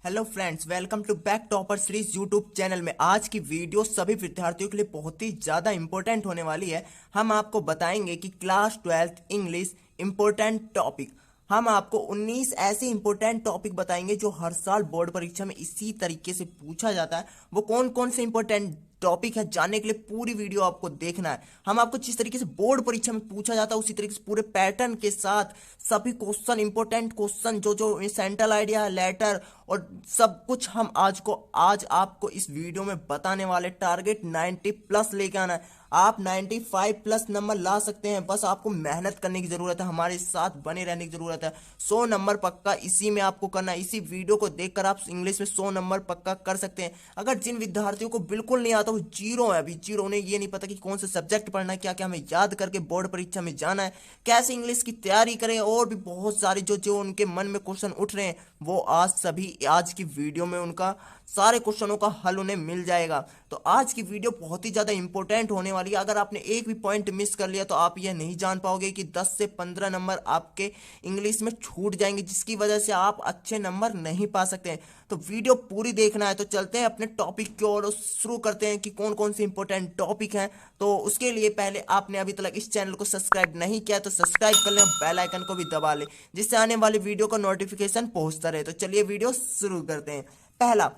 Hello friends, welcome to back topper series YouTube channel में। आज की वीडियो सभी विद्यार्थियों के लिए बहुत ही ज़्यादा इंपॉर्टेंट होने वाली है। हम आपको बताएंगे कि class 12th English important topic. हम आपको 19 ऐसे इंपॉर्टेंट टॉपिक बताएंगे जो हर साल बोर्ड परीक्षा में इसी तरीके से पूछा जाता है। वो कौन कौन से इंपॉर्टेंट टॉपिक है जानने के लिए पूरी वीडियो आपको देखना है। हम आपको जिस तरीके से बोर्ड परीक्षा में पूछा जाता है उसी तरीके से पूरे पैटर्न के साथ सभी क्वेश्चन, इंपॉर्टेंट क्वेश्चन जो सेंट्रल आइडिया, लेटर और सब कुछ हम आज आपको इस वीडियो में बताने वाले। टारगेट 90 प्लस लेके आना है। आप 95 प्लस नंबर ला सकते हैं, बस आपको मेहनत करने की जरूरत है, हमारे साथ बने रहने की जरूरत है। 100 नंबर पक्का इसी में आपको करना है। इसी वीडियो को देखकर आप इंग्लिश में 100 नंबर पक्का कर सकते हैं। अगर जिन विद्यार्थियों को बिल्कुल नहीं आता वो जीरो है, अभी जीरो, उन्हें ये नहीं पता कि कौन से सब्जेक्ट पढ़ना है, क्या क्या हमें याद करके बोर्ड परीक्षा में जाना है, कैसे इंग्लिश की तैयारी करें, और भी बहुत सारे जो जो उनके मन में क्वेश्चन उठ रहे हैं वो आज की वीडियो में उनका सारे क्वेश्चनों का हल उन्हें मिल जाएगा। तो आज की वीडियो बहुत ही ज़्यादा इंपॉर्टेंट होने वाली है। अगर आपने एक भी पॉइंट मिस कर लिया तो आप यह नहीं जान पाओगे कि 10 से 15 नंबर आपके इंग्लिश में छूट जाएंगे, जिसकी वजह से आप अच्छे नंबर नहीं पा सकते हैं। तो वीडियो पूरी देखना है। तो चलते हैं अपने टॉपिक की ओर, शुरू करते हैं कि कौन कौन से इंपॉर्टेंट टॉपिक हैं। तो उसके लिए पहले आपने अभी तक इस चैनल को सब्सक्राइब नहीं किया तो सब्सक्राइब कर लें, बेल आइकन को भी दबा लें, जिससे आने वाली वीडियो का नोटिफिकेशन पहुंचता रहे। तो चलिए वीडियो शुरू करते हैं। पहला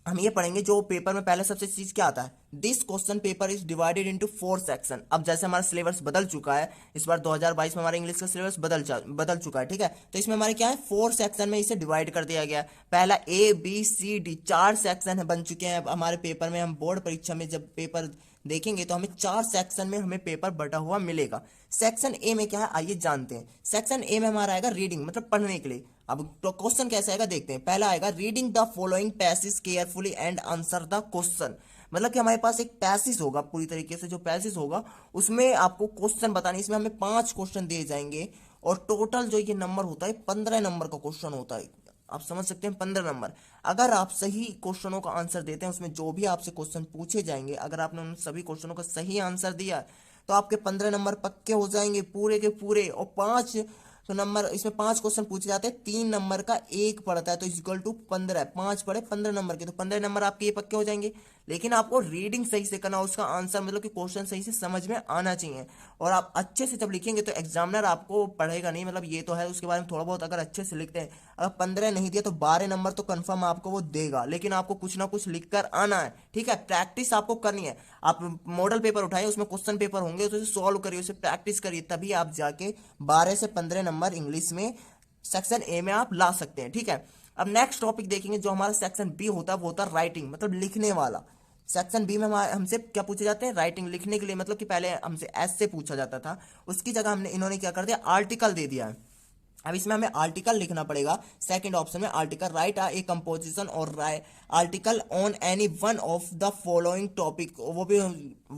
हम ये पढ़ेंगे, जो पेपर में पहले सबसे चीज क्या आता है, this question paper is divided into 4 section. अब जैसे हमारा सिलेबस बदल चुका है, इस बार 2022 में हमारा इंग्लिश का सिलेबस बदल चुका है, ठीक है। तो इसमें हमारे क्या है, 4 सेक्शन में इसे डिवाइड कर दिया गया है। पहला A B C D 4 section है बन चुके हैं। अब हमारे पेपर में हम बोर्ड परीक्षा में जब पेपर देखेंगे तो हमें 4 सेक्शन में हमें पेपर बटा हुआ मिलेगा। सेक्शन ए में क्या है आइए जानते हैं। सेक्शन ए में हमारा आएगा रीडिंग, मतलब पढ़ने के लिए। अब तो क्वेश्चन कैसे आएगा देखते हैं। पहला आएगा reading the following passage carefully and answer the question. मतलब कि हमारे पास एक पैसेज होगा, पूरी तरीके से जो पैसेज होगा उसमें आपको क्वेश्चन बताने। इसमें हमें 5 क्वेश्चन दिए जाएंगे और टोटल जो ये नंबर होता है 15 नंबर का क्वेश्चन होता है। आप समझ सकते हैं 15 नंबर। अगर आप सही क्वेश्चनों का आंसर देते हैं, उसमें जो भी आपसे क्वेश्चन पूछे जाएंगे, अगर आपने उन सभी क्वेश्चनों का सही आंसर दिया तो आपके 15 नंबर पक्के हो जाएंगे पूरे के पूरे। और 5 तो नंबर, इसमें 5 क्वेश्चन पूछे जाते हैं, 3 नंबर का एक पड़ता है, तो इक्वल टू 15। 5 पड़े 15 नंबर के, तो 15 नंबर आपके ये पक्के हो जाएंगे। लेकिन आपको रीडिंग सही से करना, उसका आंसर मतलब कि क्वेश्चन सही से समझ में आना चाहिए। और आप अच्छे से जब लिखेंगे तो एग्जामिनर आपको पढ़ेगा नहीं, मतलब ये तो है, उसके बारे में थोड़ा बहुत अगर अच्छे से लिखते हैं, अगर 15 नहीं दिया तो 12 नंबर तो कंफर्म आपको वो देगा। लेकिन आपको कुछ ना कुछ लिख कर आना है, ठीक है। प्रैक्टिस आपको करनी है। आप मॉडल पेपर उठाइए, उसमें क्वेश्चन पेपर होंगे, तो उसे सॉल्व करिए, उसे प्रैक्टिस करिए, तभी आप जाके 12 से 15 नंबर इंग्लिश में सेक्शन ए में आप ला सकते हैं, ठीक है। अब नेक्स्ट टॉपिक देखेंगे, जो हमारा सेक्शन बी होता है वो होता है राइटिंग, मतलब लिखने वाला। सेक्शन बी में हमसे क्या पूछे जाते हैं, राइटिंग, लिखने के लिए। मतलब कि पहले हमसे एस से पूछा जाता था, उसकी जगह इन्होंने क्या कर दिया, आर्टिकल दे दिया है। अब इसमें हमें आर्टिकल लिखना पड़ेगा। सेकंड ऑप्शन में आर्टिकल, राइट ए कंपोजिशन और article on any one of the following topic. वो भी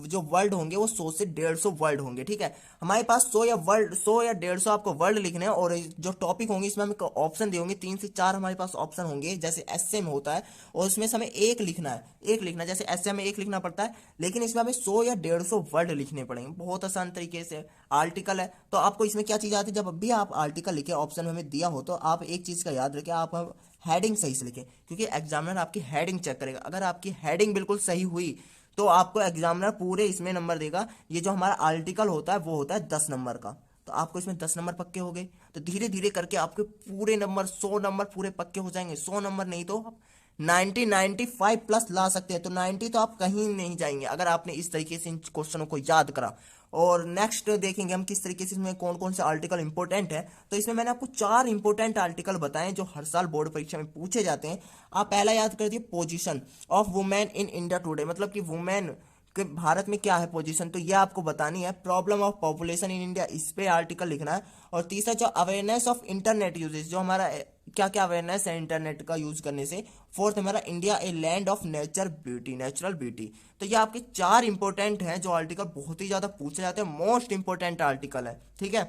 जो वर्ड होंगे वो 100 से 150 वर्ड होंगे, ठीक है। हमारे पास 100 या 150 आपको वर्ड लिखने हैं, और जो टॉपिक होंगे इसमें हमें ऑप्शन दिए होंगे, 3 से 4 हमारे पास ऑप्शन होंगे, जैसे एसए में होता है। और उसमें से हमें एक लिखना है, एक लिखना, जैसे एसए में एक लिखना पड़ता है, लेकिन इसमें हमें 100 या 150 वर्ड लिखने पड़ेंगे, बहुत आसान तरीके से। आर्टिकल है तो आपको इसमें क्या चीज आती है, जब भी आप आर्टिकल लिखे ऑप्शन में हमें दिया हो तो आप एक चीज का याद रखें, आप हेडिंग सही से लिखें, क्योंकि एग्जामिनर आपकी हेडिंग चेक करेगा। अगर आपकी हेडिंग बिल्कुल सही हुई तो आपको एग्जामिनर पूरे इसमें नंबर देगा। ये जो हमारा आर्टिकल होता है वो होता है 10 नंबर का, तो आपको इसमें 10 नंबर पक्के हो गए। तो धीरे धीरे करके आपके पूरे नंबर 100 नंबर पूरे पक्के हो जाएंगे। 100 नंबर नहीं तो आप 95 प्लस ला सकते हैं। तो 90 तो आप कहीं नहीं जाएंगे अगर आपने इस तरीके से इन क्वेश्चनों को याद करा। और नेक्स्ट देखेंगे हम किस तरीके से इसमें कौन कौन से आर्टिकल इंपॉर्टेंट है। तो इसमें मैंने आपको 4 इंपॉर्टेंट आर्टिकल बताए जो हर साल बोर्ड परीक्षा में पूछे जाते हैं। आप पहला याद कर दिए, position of women in India today, मतलब कि वुमेन कि भारत में क्या है पोजीशन, तो ये आपको बतानी है। Problem of population in India, इस पे आर्टिकल लिखना है। और तीसरा जो अवेयरनेस ऑफ इंटरनेट यूजेस, जो हमारा क्या क्या अवेयरनेस है इंटरनेट का यूज करने से। फोर्थ हमारा India a land of nature beauty, natural beauty. तो ये आपके 4 इंपॉर्टेंट हैं जो आर्टिकल बहुत ही ज्यादा पूछे जाते हैं, मोस्ट इंपॉर्टेंट आर्टिकल है, ठीक है।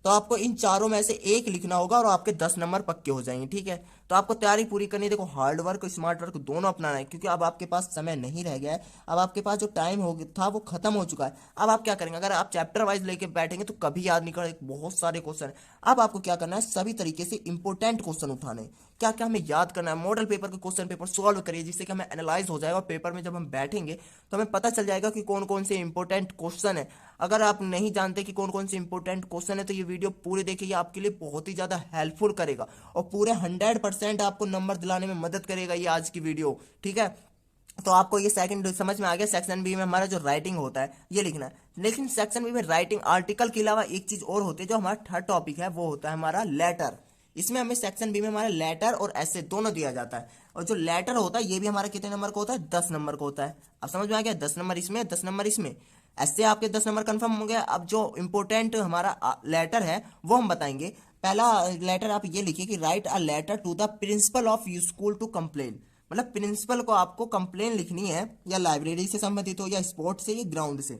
तो आपको इन चारों में से एक लिखना होगा और आपके 10 नंबर पक्के हो जाएंगे, ठीक है। तो आपको तैयारी पूरी करनी है। देखो हार्ड वर्क स्मार्ट वर्क दोनों अपनाना है, क्योंकि अब आपके पास समय नहीं रह गया है। अब आपके पास जो टाइम हो था वो खत्म हो चुका है। अब आप क्या करेंगे, अगर आप चैप्टर वाइज लेके बैठेंगे तो कभी याद नहीं करेंगे, बहुत सारे क्वेश्चन। अब आपको क्या करना है, सभी तरीके से इंपॉर्टेंट क्वेश्चन उठाने हैं। क्या क्या हमें याद करना है, मॉडल पेपर के क्वेश्चन पेपर सॉल्व करिए, जिससे कि हमें एनालाइज हो जाएगा। और पेपर में जब हम बैठेंगे तो हमें पता चल जाएगा कि कौन कौन से इंपॉर्टेंट क्वेश्चन है। अगर आप नहीं जानते कि कौन कौन से इंपॉर्टेंट क्वेश्चन है तो ये वीडियो पूरी देखिए, आपके लिए बहुत ही ज़्यादा हेल्पफुल करेगा और पूरे 100% आपको नंबर दिलाने में मदद करेगा ये आज की वीडियो। ठीक है, तो आपको ये सेकंड समझ में आ गया। सेक्शन बी में हमारा जो राइटिंग होता है ये लिखना है, लेकिन सेक्शन बी में राइटिंग आर्टिकल के अलावा एक चीज और होती है। जो हमारा थर्ड टॉपिक है वो होता है हमारा लेटर। इसमें हमें सेक्शन बी में हमारा लेटर और ऐसे दोनों दिया जाता है। और जो लेटर होता है ये भी हमारा कितने नंबर का होता है, 10 नंबर का होता है। अब समझ में आ गया, 10 नंबर इसमें 10 नंबर इसमें, ऐसे आपके 10 नंबर कंफर्म हो गया। अब जो इंपोर्टेंट हमारा लेटर है वो हम बताएंगे। पहला लेटर आप ये लिखिए कि write a letter to the principal of you school to complain. मतलब प्रिंसिपल को आपको कंप्लेन लिखनी है, या लाइब्रेरी से संबंधित हो, या स्पोर्ट्स से, या ग्राउंड से,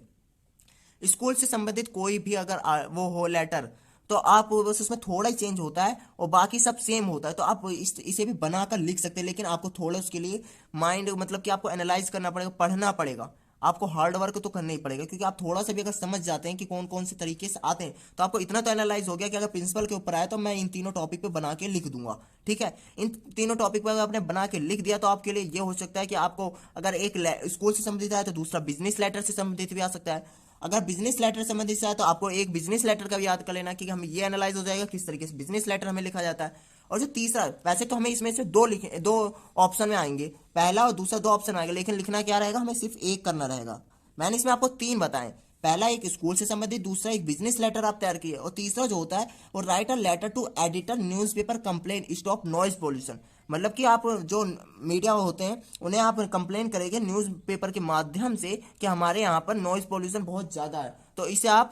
स्कूल से संबंधित कोई भी अगर वो हो लेटर, तो आप बस उसमें थोड़ा ही चेंज होता है और बाकी सब सेम होता है। तो आप इसे भी बनाकर लिख सकते हैं, लेकिन आपको थोड़ा उसके लिए माइंड, मतलब कि आपको एनालाइज करना पड़ेगा, पढ़ना पड़ेगा। आपको हार्ड वर्क तो करना ही पड़ेगा, क्योंकि आप थोड़ा सा भी अगर समझ जाते हैं कि कौन कौन से तरीके से आते हैं, तो आपको इतना तो एनालाइज हो गया कि अगर प्रिंसिपल के ऊपर आए तो मैं इन तीनों टॉपिक पे बना के लिख दूंगा। ठीक है, इन तीनों टॉपिक पर अगर आपने बना के लिख दिया तो आपके लिए ये हो सकता है कि आपको अगर एक स्कूल से संबंधित आए तो दूसरा बिजनेस लेटर से संबंधित भी आ सकता है। अगर बिजनेस लेटर संबंधित से है तो आपको एक बिजनेस लेटर का भी याद कर लेना, कि हम ये एनालाइज हो जाएगा किस तरीके से बिजनेस लेटर हमें लिखा जाता है। और जो तीसरा, वैसे तो हमें इसमें से दो ऑप्शन में आएंगे, पहला और दूसरा दो ऑप्शन आएंगे, लेकिन लिखना क्या रहेगा, हमें सिर्फ एक करना रहेगा। मैंने इसमें आपको तीन बताएं, पहला एक स्कूल से संबंधित, दूसरा एक बिजनेस लेटर आप तैयार किए, और तीसरा जो होता है वो write a letter to editor newspaper complain stop noise pollution. मतलब कि आप जो मीडिया होते हैं उन्हें आप कंप्लेन करेंगे न्यूज़पेपर के माध्यम से कि हमारे यहाँ पर नॉइज पोल्यूशन बहुत ज़्यादा है, तो इसे आप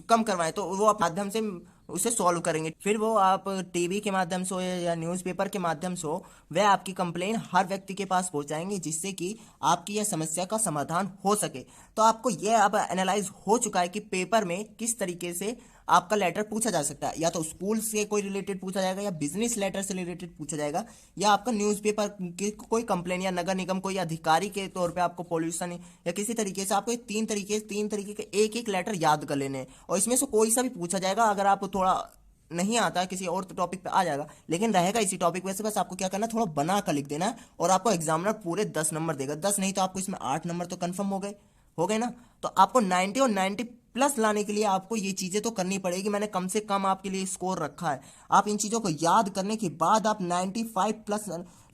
कम करवाएं। तो वो आप माध्यम से उसे सॉल्व करेंगे। फिर वो आप टीवी के माध्यम से हो या न्यूज़पेपर के माध्यम से हो, वह आपकी कंप्लेन हर व्यक्ति के पास पहुंचाएंगे, जिससे कि आपकी यह समस्या का समाधान हो सके। तो आपको यह अब एनालाइज हो चुका है कि पेपर में किस तरीके से आपका लेटर पूछा जा सकता है, या तो स्कूल से कोई रिलेटेड पूछा जाएगा, या बिजनेस लेटर से रिलेटेड पूछा जाएगा, या आपका न्यूज़पेपर की कोई कंप्लेन, या नगर निगम कोई अधिकारी के तौर पे आपको पॉल्यूशन या किसी तरीके से आपको तीन तरीके के एक एक लेटर याद कर लेने हैं। और इसमें से कोई सा भी पूछा जाएगा, अगर आप थोड़ा नहीं आता किसी और टॉपिक पे आ जाएगा, लेकिन रहेगा इसी टॉपिक पे, बस आपको क्या करना है, थोड़ा बना कर लिख देना है, और आपको एग्जामिनर पूरे 10 नंबर देगा। 10 नहीं तो आपको इसमें 8 नंबर तो कंफर्म हो गए ना। तो आपको 90 और 90 प्लस लाने के लिए आपको ये चीजें तो करनी पड़ेगी। मैंने कम से कम आपके लिए स्कोर रखा है। आप इन चीजों को याद करने के बाद आप 95 प्लस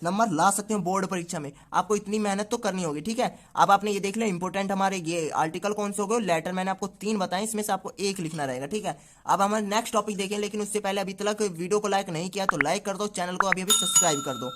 नंबर ला सकते हो बोर्ड परीक्षा में। आपको इतनी मेहनत तो करनी होगी। ठीक है, अब आपने ये देख लिया इंपोर्टेंट हमारे ये आर्टिकल कौन से हो गए, लेटर मैंने आपको 3 बताए, इसमें से आपको एक लिखना रहेगा। ठीक है, अब हमारे नेक्स्ट टॉपिक देखें, लेकिन उससे पहले अभी तक वीडियो को लाइक नहीं किया तो लाइक कर दो, चैनल को अभी अभी सब्सक्राइब कर दो।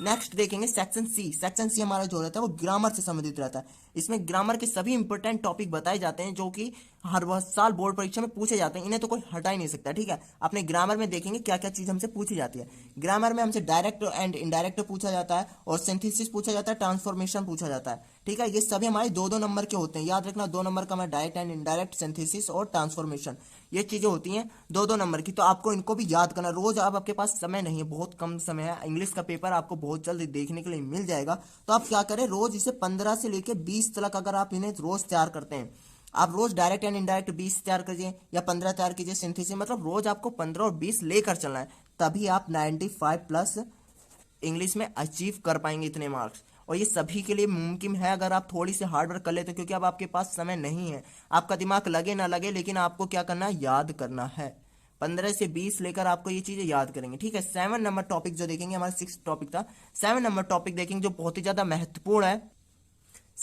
नेक्स्ट देखेंगे सेक्शन सी। सेक्शन सी हमारा जो रहता है वो ग्रामर से संबंधित रहता है। इसमें ग्रामर के सभी इंपॉर्टेंट टॉपिक बताए जाते हैं, जो कि हर साल बोर्ड परीक्षा में पूछे जाते हैं, इन्हें तो कोई हटा ही नहीं सकता। ठीक है, अपने ग्रामर में देखेंगे क्या क्या चीज हमसे पूछी जाती है। ग्रामर में हमसे डायरेक्ट एंड इनडायरेक्ट पूछा जाता है, और सिंथेसिस पूछा जाता है, ट्रांसफॉर्मेशन पूछा जाता है। ठीक है, ये सभी हमारे 2-2 नंबर के होते हैं, याद रखना। 2 नंबर का मैं डायरेक्ट एंड इनडायरेक्ट, सिंथेसिस और ट्रांसफॉर्मेशन, ये चीजें होती हैं 2-2 नंबर की। तो आपको इनको भी याद करना। रोज अब आपके पास समय नहीं है, बहुत कम समय है। इंग्लिश का पेपर आपको बहुत जल्द देखने के लिए मिल जाएगा, तो आप क्या करें, रोज इसे 15 से लेकर 20 तक अगर आप इन्हें रोज तैयार करते हैं, आप रोज डायरेक्ट एंड इनडायरेक्ट 20 तैयार कीजिए या 15 तैयार कीजिए, सिंथेसिस, मतलब रोज आपको 15 और 20 लेकर चलना है, तभी आप 95 प्लस इंग्लिश में अचीव कर पाएंगे इतने मार्क्स। और ये सभी के लिए मुमकिन है अगर आप थोड़ी सी हार्ड वर्क कर लेते हो, क्योंकि अब आपके पास समय नहीं है। आपका दिमाग लगे ना लगे, लेकिन आपको क्या करना है, याद करना है। 15 से 20 लेकर आपको ये चीजें याद करेंगे। ठीक है, 7 नंबर टॉपिक जो देखेंगे, हमारा 6 टॉपिक था, 7 नंबर टॉपिक देखेंगे जो बहुत ही ज्यादा महत्वपूर्ण है।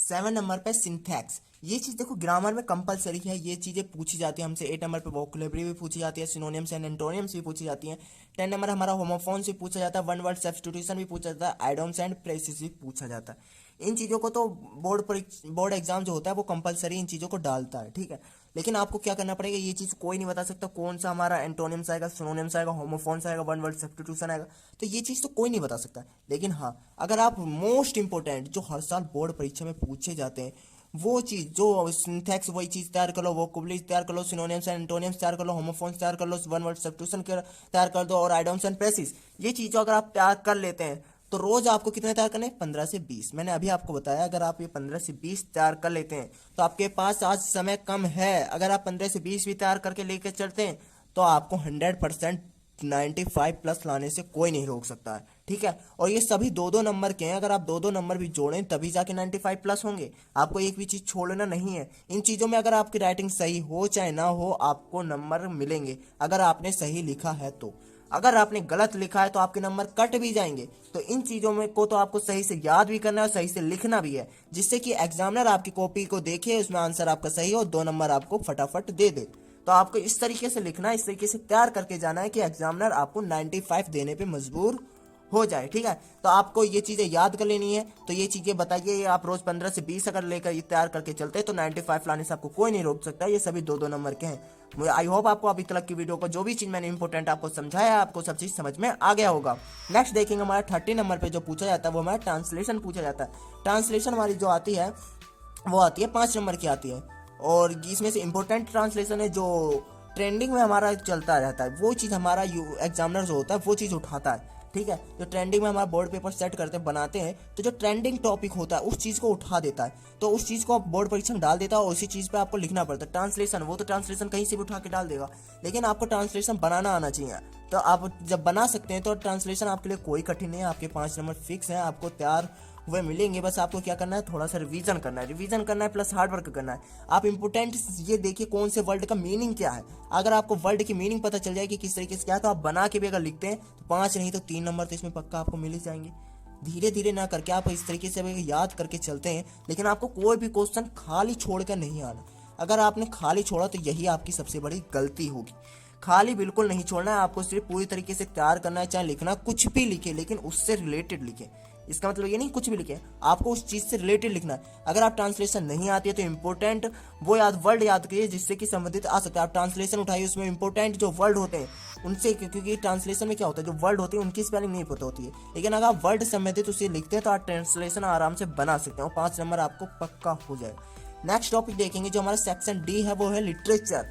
7 नंबर पे सिंथैक्स। ये चीज देखो ग्रामर में कंपलसरी है, ये चीजें पूछी जाती है हमसे। 8 नंबर पे वोकैबुलरी भी पूछी जाती है, सिनोनिम्स एंड एंटोनिम्स भी पूछी जाती है। 10 नंबर हमारा होमोफोन से पूछा जाता है, वन वर्ड सब्स्टिट्यूशन भी पूछा जाता है, आइडोम्स एंड प्रेसिस भी पूछा जाता है। इन चीजों को तो बोर्ड एग्जाम जो होता है वो कंपलसरी इन चीजों को डालता है। ठीक है, लेकिन आपको क्या करना पड़ेगा, ये चीज कोई नहीं बता सकता कौन सा हमारा एंटोनिम्स आएगा, सिनोनिम्स आएगा, होमोफोन्स आएगा, वन वर्ड सब्स्टिट्यूशन आएगा, तो ये चीज तो कोई नहीं बता सकता। लेकिन हाँ, अगर आप मोस्ट इंपोर्टेंट जो हर साल बोर्ड परीक्षा में पूछे जाते हैं वो चीज जो सिंथेक्स वही चीज तैयार कर लो, वोकैबुलरी तैयार कर लो, सिनोनिम्स एंड एंटोनिम्स तैयार कर लो, होमोफोन्स तैयार कर लो, वन वर्ड सब्स्टिट्यूशन तैयार कर दो और आइडियम्स एंड फ्रेजेस। ये चीजों अगर आप तैयार कर लेते हैं तो रोज आपको कितने तैयार करने, 15 से 20। मैंने अभी आपको बताया अगर आप ये 15 से 20 तैयार कर लेते हैं तो आपके पास आज समय कम है। अगर आप 15 से 20 भी तैयार करके लेके चलते हैं तो आपको 100% 95 प्लस लाने से कोई नहीं रोक सकता है, ठीक है। और ये सभी दो दो नंबर के हैं, अगर आप दो दो नंबर भी जोड़ें तभी जाके 95 प्लस होंगे। आपको एक भी चीज छोड़ना नहीं है। इन चीजों में अगर आपकी राइटिंग सही हो चाहे ना हो आपको नंबर मिलेंगे, अगर आपने सही लिखा है तो। अगर आपने गलत लिखा है तो आपके नंबर कट भी जाएंगे। तो इन चीजों में को तो आपको सही से याद भी करना है और सही से लिखना भी है, जिससे कि एग्जामिनर आपकी कॉपी को देखे, उसमें आंसर आपका सही हो, 2 नंबर आपको फटाफट दे दे। तो आपको इस तरीके से लिखना है, इस तरीके से तैयार करके जाना है कि एग्जामिनर आपको 95 देने पे मजबूर हो जाए, ठीक है। तो आपको ये चीजें याद कर लेनी है। तो ये चीजें बताइए, आप रोज 15 से 20 अगर लेकर ये तैयार करके चलते हैं तो 95 लाने से आपको कोई नहीं रोक सकता। ये सभी दो दो नंबर के हैं। मुझे आई होप आपको अभी तक की वीडियो को जो भी चीज मैंने इंपॉर्टेंट आपको समझाया आपको सब चीज समझ में आ गया होगा। नेक्स्ट देखेंगे हमारा 30 नंबर पे जो पूछा जाता है वो हमारा ट्रांसलेशन पूछा जाता है। ट्रांसलेशन हमारी जो आती है वो आती है 5 नंबर की आती है, और इसमें से इंपॉर्टेंट ट्रांसलेशन है जो ट्रेंडिंग में हमारा चलता रहता है, वो चीज़ हमारा एग्जामिनर जो होता है वो चीज़ उठाता है, ठीक है। जो ट्रेंडिंग में हमारा बोर्ड पेपर सेट करते हैं बनाते हैं तो जो ट्रेंडिंग टॉपिक होता है उस चीज़ को उठा देता है, तो उस चीज़ को आप बोर्ड परीक्षा में डाल देता है और उसी चीज़ पे आपको लिखना पड़ता है। ट्रांसलेशन वो तो ट्रांसलेशन कहीं से भी उठा के डाल देगा, लेकिन आपको ट्रांसलेशन बनाना आना चाहिए। तो आप जब बना सकते हैं तो ट्रांसलेशन आपके लिए कोई कठिन नहीं है। आपके 5 नंबर फिक्स हैं, आपको तैयार हुए मिलेंगे। बस आपको क्या करना है, थोड़ा सा रिवीजन करना है, प्लस हार्ड वर्क करना है। आप इंपोर्टेंट ये देखिए कौन से वर्ड का मीनिंग क्या है। अगर आपको वर्ड की मीनिंग पता चल जाए कि किस तरीके से क्या है तो आप बना के भी अगर लिखते हैं तो 5 नहीं तो 3 नंबर तो इसमें पक्का आपको मिल ही जाएंगे। धीरे धीरे ना करके आप इस तरीके से याद करके चलते हैं, लेकिन आपको कोई भी क्वेश्चन खाली छोड़कर नहीं आना। अगर आपने खाली छोड़ा तो यही आपकी सबसे बड़ी गलती होगी। खाली बिल्कुल नहीं छोड़ना है, आपको सिर्फ पूरी तरीके से तैयार करना है। चाहे लिखना कुछ भी लिखे लेकिन उससे रिलेटेड लिखे। इसका मतलब ये नहीं कुछ भी लिखे, आपको उस चीज से रिलेटेड लिखना है। अगर आप ट्रांसलेशन नहीं आती है तो इंपॉर्टेंट वो वर्ड याद करिए जिससे कि संबंधित आ सकता है। आप ट्रांसलेशन उठाइए, उसमें इंपॉर्टेंट जो वर्ड होते हैं उनसे, क्योंकि ट्रांसलेशन में क्या होता है जो वर्ड होते हैं उनकी स्पेलिंग नहीं पता होती है, लेकिन अगर आप वर्ड संबंधित उसे लिखते हैं तो आप ट्रांसलेशन आराम से बना सकते हो। 5 नंबर आपको पक्का हो जाए। नेक्स्ट टॉपिक देखेंगे जो हमारा सेक्शन डी है वो है लिटरेचर।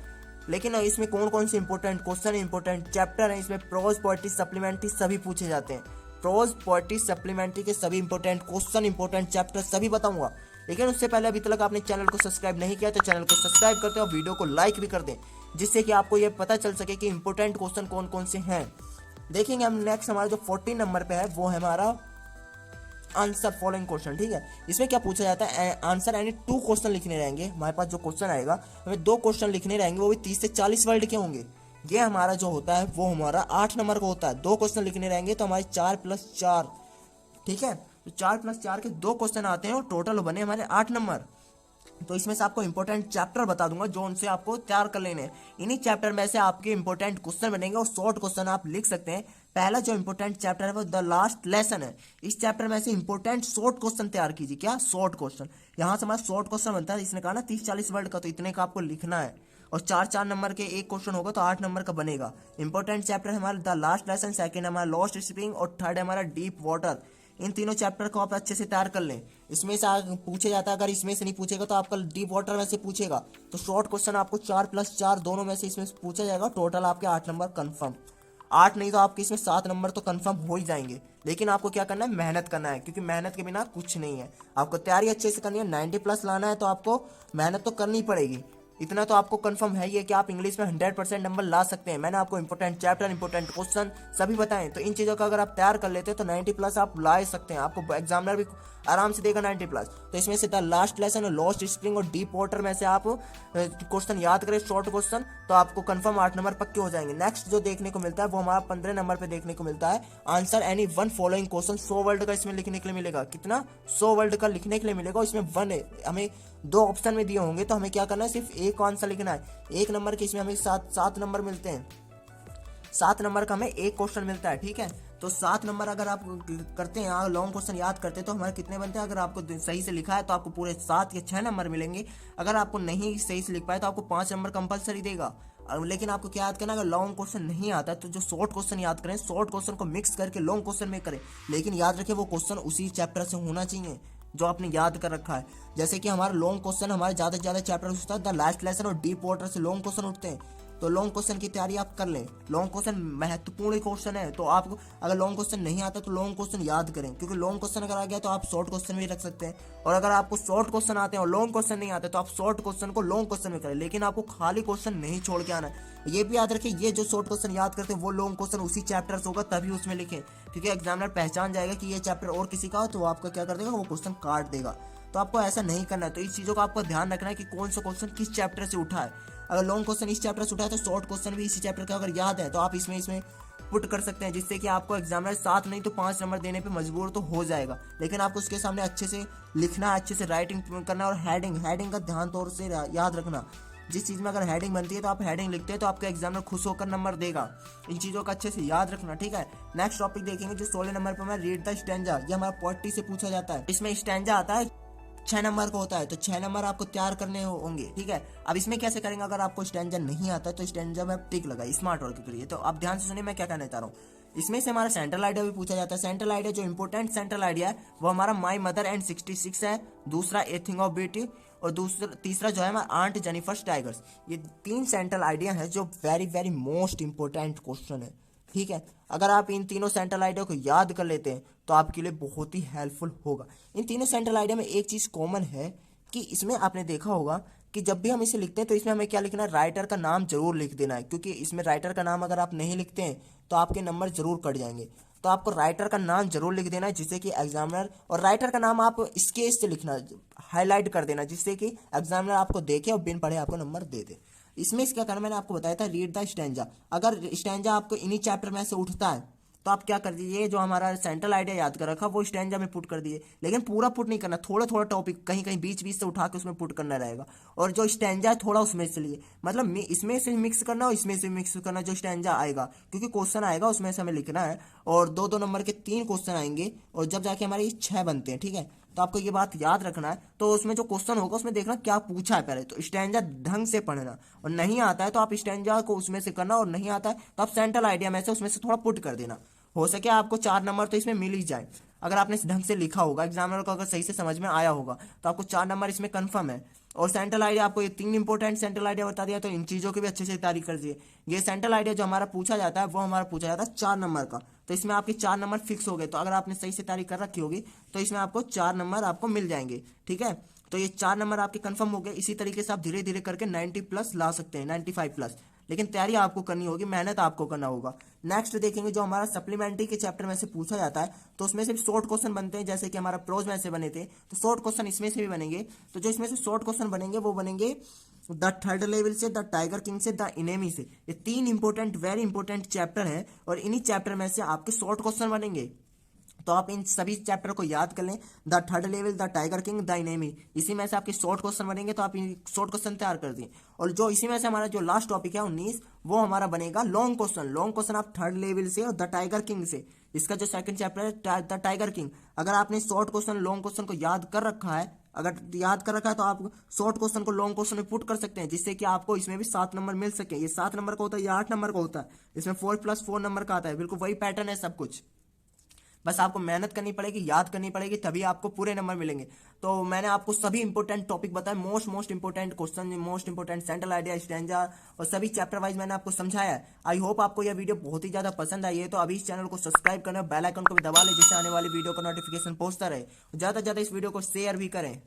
लेकिन इसमें कौन कौन से इंपॉर्टेंट क्वेश्चन इंपॉर्टेंट चैप्टर हैं, इसमें प्रोज पोएट्री सप्लीमेंट्री सभी पूछे जाते हैं। प्रोज पोएट्री सप्लीमेंट्री के सभी इंपॉर्टेंट क्वेश्चन इंपॉर्टेंट चैप्टर सभी बताऊंगा। लेकिन उससे पहले अभी तक आपने चैनल को सब्सक्राइब नहीं किया तो चैनल को सब्सक्राइब करते हैं और वीडियो को लाइक भी कर दें, जिससे कि आपको यह पता चल सके कि इंपॉर्टेंट क्वेश्चन कौन कौन से हैं। देखेंगे हम नेक्स्ट हमारा जो 14 नंबर पे है वो है हमारा आंसर फॉलोइंग क्वेश्चन, ठीक है। इसमें क्या पूछा जाता है, आंसर यानी 2 क्वेश्चन लिखने रहेंगे। हमारे पास जो क्वेश्चन आएगा हमें 2 क्वेश्चन लिखने रहेंगे, वो भी 30 से 40 वर्ड के होंगे। ये हमारा जो होता है वो हमारा 8 नंबर का होता है। 2 क्वेश्चन लिखने रहेंगे तो हमारे 4+4, ठीक है। तो 4+4 के 2 क्वेश्चन आते हैं और टोटल बने हमारे 8 नंबर। तो इसमें से आपको इंपॉर्टेंट चैप्टर बता दूंगा जो उनसे आपको तैयार कर लेने हैं। इन्हीं चैप्टर में से आपके इंपॉर्टेंट क्वेश्चन बनेंगे और शॉर्ट क्वेश्चन आप लिख सकते हैं। पहला जो इंपॉर्टेंट चैप्टर है वो द लास्ट लेसन है। इस चैप्टर में से इंपॉर्टेंट शॉर्ट क्वेश्चन तैयार कीजिए। क्या शॉर्ट क्वेश्चन, यहाँ से हमारा शॉर्ट क्वेश्चन बनता है। इसने कहा ना 30-40 वर्ड का, तो इतने का आपको लिखना है और 4-4 नंबर के एक क्वेश्चन होगा तो 8 नंबर का बनेगा। इंपॉर्टेंट चैप्टर है हमारा द लास्ट लेसन, सेकंड हमारा लॉस्ट स्प्रिंग और थर्ड है हमारा डीप वाटर। इन तीनों चैप्टर को आप अच्छे से तैयार कर लें। इसमें से पूछे जाता है, अगर इसमें से नहीं पूछेगा तो आपका डीप वाटर में से पूछेगा। तो शॉर्ट क्वेश्चन आपको 4+4 दोनों में से इसमें पूछा जाएगा। टोटल आपके 8 नंबर कंफर्म। 8 नहीं तो आपके इसमें 7 नंबर तो कंफर्म हो ही जाएंगे। लेकिन आपको क्या करना है, मेहनत करना है, क्योंकि मेहनत के बिना कुछ नहीं है। आपको तैयारी अच्छे से करनी है, 90+ लाना है तो आपको मेहनत तो करनी पड़ेगी। इतना तो आपको कंफर्म है ही कि आप इंग्लिश में 100% नंबर ला सकते हैं। मैंने आपको इंपॉर्टेंट चैप्टर इंपॉर्टेंट क्वेश्चन सभी बताएं, तो इन चीज़ों का अगर आप तैयार कर लेते हैं तो 90+ आप ला सकते हैं। आपको एग्जामिनर भी आराम से देगा 90+। तो इसमें से the last lesson, lost spring और डीप वाटर में से आप क्वेश्चन याद करें, शॉर्ट क्वेश्चन, तो आपको कंफर्म 8 नंबर पक्के हो जाएंगे। नेक्स्ट जो देखने को मिलता है वो हमारा 15 नंबर पे देखने को मिलता है answer any one following question. 100 word का इसमें लिखने के लिए मिलेगा। कितना, 100 वर्ड का लिखने के लिए मिलेगा। इसमें हमें 2 ऑप्शन में दिए होंगे तो हमें क्या करना है, सिर्फ एक आंसर लिखना है। 1 नंबर के इसमें हमें 7 नंबर मिलते हैं। 7 नंबर का हमें एक क्वेश्चन मिलता है, ठीक है। तो 7 नंबर अगर आप करते हैं, लॉन्ग क्वेश्चन याद करते हैं तो हमारे कितने बनते हैं। अगर आपको सही से लिखा है तो आपको पूरे 7 या 6 नंबर मिलेंगे। अगर आपको नहीं सही से लिख पाए तो आपको 5 नंबर कंपलसरी देगा। लेकिन आपको क्या याद करना, अगर लॉन्ग क्वेश्चन नहीं आता तो जो शॉर्ट क्वेश्चन याद करें, शॉर्ट क्वेश्चन को मिक्स करके लॉन्ग क्वेश्चन में करें। लेकिन याद रखें वो क्वेश्चन उसी चैप्टर से होना चाहिए। जो आपने याद कर रखा है। जैसे कि हमारा लॉन्ग क्वेश्चन हमारे ज़्यादा से ज़्यादा चैप्टर उठता है, द लास्ट लेसन और डीप वाटर से लॉन्ग क्वेश्चन उठते हैं। तो लॉन्ग क्वेश्चन की तैयारी आप कर लें। लॉन्ग क्वेश्चन महत्वपूर्ण क्वेश्चन है, तो आपको अगर लॉन्ग क्वेश्चन नहीं आता तो लॉन्ग क्वेश्चन याद करें, क्योंकि लॉन्ग क्वेश्चन अगर आ गया तो आप शॉर्ट क्वेश्चन भी रख सकते हैं। और अगर आपको शॉर्ट क्वेश्चन आते हैं और लॉन्ग क्वेश्चन नहीं आते तो आप शॉर्ट क्वेश्चन को लॉन्ग क्वेश्चन में करें, लेकिन आपको खाली क्वेश्चन नहीं छोड़ के आना है। ये भी याद रखिए, ये जो शॉर्ट क्वेश्चन याद करते हैं वो लॉन्ग क्वेश्चन उसी चैप्टर से होगा तभी उसमें लिखें, क्योंकि एग्जामिनर पहचान जाएगा कि ये चैप्टर और किसी का हो तो वो आपका क्या कर देगा, वो क्वेश्चन काट देगा। तो आपको ऐसा नहीं करना है। तो इस चीज़ों का आपको ध्यान रखना है कि कौन सा क्वेश्चन किस चैप्टर से उठा है। अगर लॉन्ग क्वेश्चन इस चैप्टर से उठा है तो शॉर्ट क्वेश्चन भी इसी चैप्टर का अगर याद है तो आप इसमें पुट कर सकते हैं, जिससे कि आपको एग्जामिनर 7 नहीं तो 5 नंबर देने पे मजबूर तो हो जाएगा। लेकिन आपको उसके सामने अच्छे से लिखना, अच्छे से राइटिंग करना और हेडिंग का ध्यान तौर से याद रखना। जिस चीज़ में अगर हेडिंग बनती है तो आप हेडिंग लिखते हैं तो आपका एग्जामिनर खुश होकर नंबर देगा। इन चीज़ों का अच्छे से याद रखना, ठीक है। नेक्स्ट टॉपिक देखेंगे जो 16 नंबर पर हमारा रीड द स्टैंजा। ये हमारा पोएट्री से पूछा जाता है। इसमें स्टैंजा आता है 6 नंबर का होता है, तो 6 नंबर आपको तैयार करने होंगे, ठीक है। अब इसमें कैसे करेंगे, अगर आपको स्टैंजा नहीं आता है तो स्टैंजा में टिक लगाए स्मार्ट वर्क के लिए। तो आप ध्यान से सुनिए मैं क्या कहना चाह रहा हूँ। इसमें से हमारा सेंट्रल आइडिया भी पूछा जाता है। सेंट्रल आइडिया जो इंपॉर्टेंट सेंट्रल आइडिया है वो हमारा माई मदर एंड 66 है, दूसरा ए थिंग ऑफ ब्यूटी और तीसरा जो है हमारा आंट जेनिफर्स टाइगर्स। ये 3 सेंट्रल आइडिया है जो very very most important question है, ठीक है। अगर आप इन तीनों सेंट्रल आइडिया को याद कर लेते हैं तो आपके लिए बहुत ही हेल्पफुल होगा। इन तीनों सेंट्रल आइडिया में एक चीज़ कॉमन है कि इसमें आपने देखा होगा कि जब भी हम इसे लिखते हैं तो इसमें हमें क्या लिखना है, राइटर का नाम जरूर लिख देना है, क्योंकि इसमें राइटर का नाम अगर आप नहीं लिखते हैं तो आपके नंबर जरूर कट जाएंगे। तो आपको राइटर का नाम जरूर लिख देना है, जिससे कि एग्जामिनर, और राइटर का नाम आप स्केच से लिखना, हाईलाइट कर देना, जिससे कि एग्जामिनर आपको देखे और बिन पढ़े आपको नंबर दे दे। इसमें क्या करना, मैंने आपको बताया था रीड द स्टैंजा। अगर स्टैंजा आपको इन्हीं चैप्टर में से उठता है तो आप क्या कर दीजिए, जो हमारा सेंट्रल आइडिया याद कर रखा वो स्टैंजा में पुट कर दिए, लेकिन पूरा पुट नहीं करना, थोड़ा थोड़ा टॉपिक कहीं कहीं बीच बीच से उठा के उसमें पुट करना रहेगा। और जो स्टैंजा है थोड़ा उसमें से लिए, मतलब इसमें से मिक्स करना और इसमें से मिक्स करना, जो स्टैंजा आएगा, क्योंकि क्वेश्चन आएगा उसमें से हमें लिखना है। और 2-2 नंबर के 3 क्वेश्चन आएंगे और जब जाके हमारे 6 बनते हैं, ठीक है। तो आपको ये बात याद रखना है। तो उसमें जो क्वेश्चन होगा उसमें देखना क्या पूछा है पहले, तो स्टैंजा ढंग से पढ़ना, और नहीं आता है तो आप स्टैंजा को उसमें से करना, और नहीं आता है तो आप सेंट्रल आइडिया में से उसमें से थोड़ा पुट कर देना। हो सके आपको 4 नंबर तो इसमें मिल ही जाए, अगर आपने ढंग से लिखा होगा, एग्जामिनर को अगर सही से समझ में आया होगा तो आपको 4 नंबर इसमें कंफर्म है। और सेंट्रल आइडिया आपको ये 3 इंपॉर्टेंट सेंट्रल आइडिया बता दिया, तो इन चीज़ों की भी अच्छे से तैयारी कर दिए। ये सेंट्रल आइडिया जो हमारा पूछा जाता है वो हमारा पूछा जाता है 4 नंबर का, तो इसमें आपके 4 नंबर फिक्स हो गए। तो अगर आपने सही से तैयारी कर रखी होगी तो इसमें आपको 4 नंबर आपको मिल जाएंगे, ठीक है। तो ये 4 नंबर आपके कंफर्म हो गए। इसी तरीके से आप धीरे धीरे करके 90 प्लस ला सकते हैं, 95 प्लस, लेकिन तैयारी आपको करनी होगी, मेहनत आपको करना होगा। नेक्स्ट देखेंगे जो हमारा सप्लीमेंट्री के चैप्टर में से पूछा जाता है, तो उसमें से भी शॉर्ट क्वेश्चन बनते हैं, जैसे कि हमारा प्रोज में से बने थे, तो शॉर्ट क्वेश्चन इसमें से भी बनेंगे। तो जो इसमें से शॉर्ट क्वेश्चन बनेंगे वो बनेंगे द थर्ड लेवल से, द टाइगर किंग से, द इनेमी से। ये 3 इंपॉर्टेंट वेरी इंपॉर्टेंट चैप्टर है और इन्हीं चैप्टर में से आपके शॉर्ट क्वेश्चन बनेंगे। तो आप इन सभी चैप्टर को याद कर लें, the third level, the tiger king, the enemy, इसी में से आपके शॉर्ट क्वेश्चन बनेंगे, तो आप शॉर्ट क्वेश्चन तैयार कर दिए। और जो इसी में से हमारा जो लास्ट टॉपिक है 19, वो हमारा बनेगा लॉन्ग क्वेश्चन। लॉन्ग क्वेश्चन आप थर्ड लेवल से और द टाइगर किंग से, इसका जो सेकंड चैप्टर है द टाइगर किंग। अगर आपने शॉर्ट क्वेश्चन लॉन्ग क्वेश्चन को याद कर रखा है, अगर याद कर रखा है तो आप शॉर्ट क्वेश्चन को लॉन्ग क्वेश्चन में पुट कर सकते हैं, जिससे कि आपको इसमें भी 7 नंबर मिल सके। ये 7 नंबर का होता है, ये 8 नंबर का होता है, इसमें 4+4 नंबर का आता है। बिल्कुल वही पैटर्न है सब कुछ, बस आपको मेहनत करनी पड़ेगी, याद करनी पड़ेगी, तभी आपको पूरे नंबर मिलेंगे। तो मैंने आपको सभी इंपॉर्टेंट टॉपिक बताए, most important question, most important central idea, stanza, और सभी चैप्टर वाइज मैंने आपको समझाया है। आई होप आपको यह वीडियो बहुत ही ज्यादा पसंद आई है। तो अभी इस चैनल को सब्सक्राइब करना, बेल आइकन को भी दबा लें, जिससे आने वाली वीडियो का नोटिफिकेशन पहुंचता रहे। ज्यादा से ज्यादा इस वीडियो को शेयर भी करें।